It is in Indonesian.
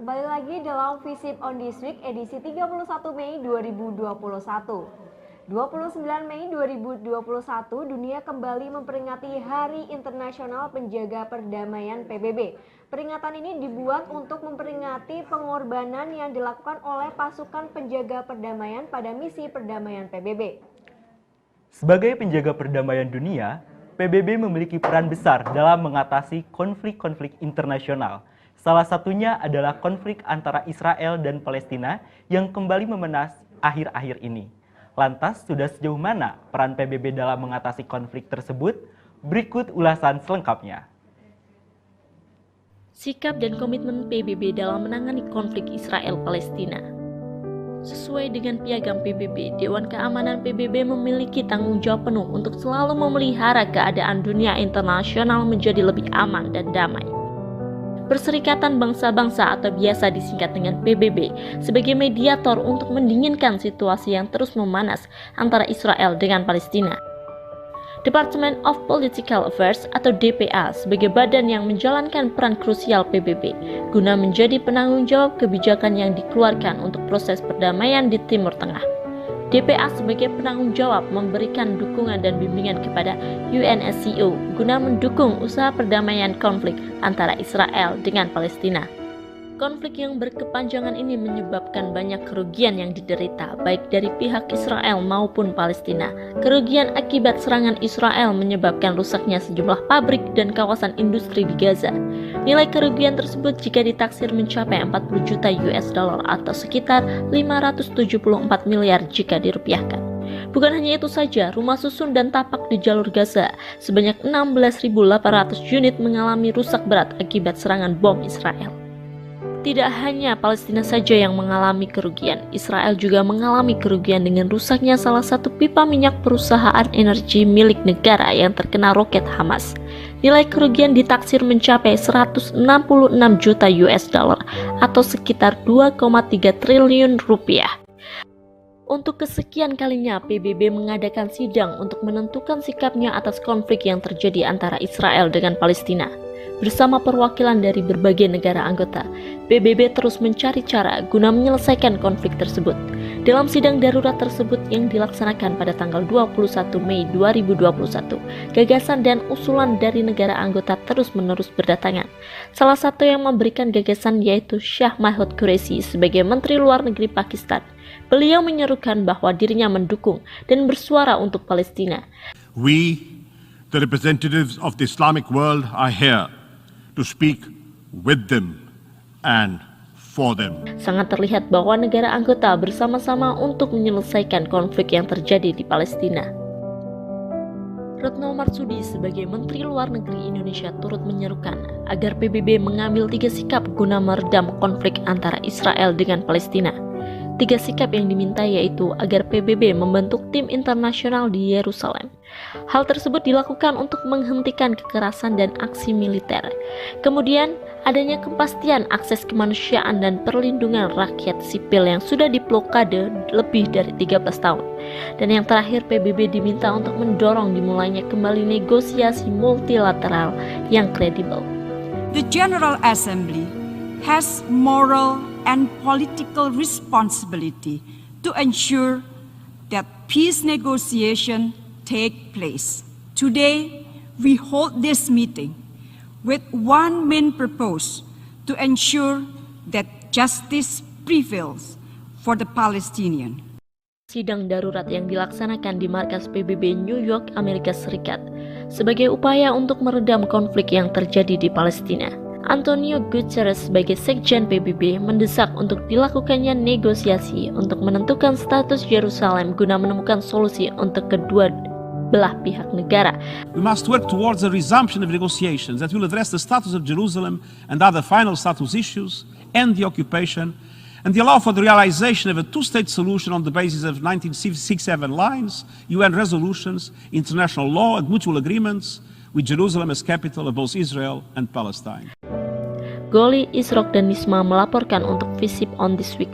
kembali lagi dalam Visip on This Week edisi 31 Mei 2021. 29 Mei 2021 dunia kembali memperingati Hari Internasional Penjaga Perdamaian PBB. Peringatan ini dibuat untuk memperingati pengorbanan yang dilakukan oleh pasukan penjaga perdamaian pada misi perdamaian PBB. Sebagai penjaga perdamaian dunia, PBB memiliki peran besar dalam mengatasi konflik-konflik internasional. Salah satunya adalah konflik antara Israel dan Palestina yang kembali memanas akhir-akhir ini. Lantas, sudah sejauh mana peran PBB dalam mengatasi konflik tersebut? Berikut ulasan selengkapnya. Sikap dan komitmen PBB dalam menangani konflik Israel-Palestina. Sesuai dengan piagam PBB, Dewan Keamanan PBB memiliki tanggung jawab penuh untuk selalu memelihara keadaan dunia internasional menjadi lebih aman dan damai. Perserikatan Bangsa-Bangsa atau biasa disingkat dengan PBB sebagai mediator untuk mendinginkan situasi yang terus memanas antara Israel dengan Palestina. Department of Political Affairs atau DPA sebagai badan yang menjalankan peran krusial PBB guna menjadi penanggung jawab kebijakan yang dikeluarkan untuk proses perdamaian di Timur Tengah. DPA sebagai penanggung jawab memberikan dukungan dan bimbingan kepada UNSCO guna mendukung usaha perdamaian konflik antara Israel dengan Palestina. Konflik yang berkepanjangan ini menyebabkan banyak kerugian yang diderita baik dari pihak Israel maupun Palestina. Kerugian akibat serangan Israel menyebabkan rusaknya sejumlah pabrik dan kawasan industri di Gaza. Nilai kerugian tersebut jika ditaksir mencapai 40 juta US dollar atau sekitar 574 miliar jika dirupiahkan. Bukan hanya itu saja, rumah susun dan tapak di jalur Gaza sebanyak 16.800 unit mengalami rusak berat akibat serangan bom Israel. Tidak hanya Palestina saja yang mengalami kerugian, Israel juga mengalami kerugian dengan rusaknya salah satu pipa minyak perusahaan energi milik negara yang terkena roket Hamas. Nilai kerugian ditaksir mencapai 166 juta US dollar atau sekitar 2,3 triliun rupiah. Untuk kesekian kalinya PBB mengadakan sidang untuk menentukan sikapnya atas konflik yang terjadi antara Israel dengan Palestina. Bersama perwakilan dari berbagai negara anggota, PBB terus mencari cara guna menyelesaikan konflik tersebut. Dalam sidang darurat tersebut yang dilaksanakan pada tanggal 21 Mei 2021, gagasan dan usulan dari negara anggota terus-menerus berdatangan. Salah satu yang memberikan gagasan yaitu Shah Mahmud Qureshi sebagai Menteri Luar Negeri Pakistan. Beliau menyerukan bahwa dirinya mendukung dan bersuara untuk Palestina. We, the representatives of the Islamic world, are here to speak with them and for them. Sangat terlihat bahwa negara anggota bersama-sama untuk menyelesaikan konflik yang terjadi di Palestina. Retno Marsudi sebagai Menteri Luar Negeri Indonesia turut menyerukan agar PBB mengambil 3 sikap guna meredam konflik antara Israel dengan Palestina. 3 sikap yang diminta yaitu agar PBB membentuk tim internasional di Yerusalem. Hal tersebut dilakukan untuk menghentikan kekerasan dan aksi militer. Kemudian, adanya kepastian akses kemanusiaan dan perlindungan rakyat sipil yang sudah diblokade lebih dari 13 tahun. Dan yang terakhir, PBB diminta untuk mendorong dimulainya kembali negosiasi multilateral yang kredibel. The General Assembly has moral and political responsibility to ensure that peace negotiation take place. Today, we hold this meeting with one main purpose: to ensure that justice prevails for the Palestinian. Sidang darurat yang dilaksanakan di markas PBB New York, Amerika Serikat, sebagai upaya untuk meredam konflik yang terjadi di Palestina. Antonio Guterres sebagai Sekjen PBB mendesak untuk dilakukannya negosiasi untuk menentukan status Yerusalem guna menemukan solusi untuk kedua belah pihak negara. We must work towards a resumption of negotiations that will address the status of Jerusalem and other final status issues, end the occupation, and allow for the realization of a two-state solution on the basis of 1967 lines, UN resolutions, international law and mutual agreements, with Jerusalem as capital of both Israel and Palestine. Goli, Isrok, dan Nisma melaporkan untuk Visip on This Week.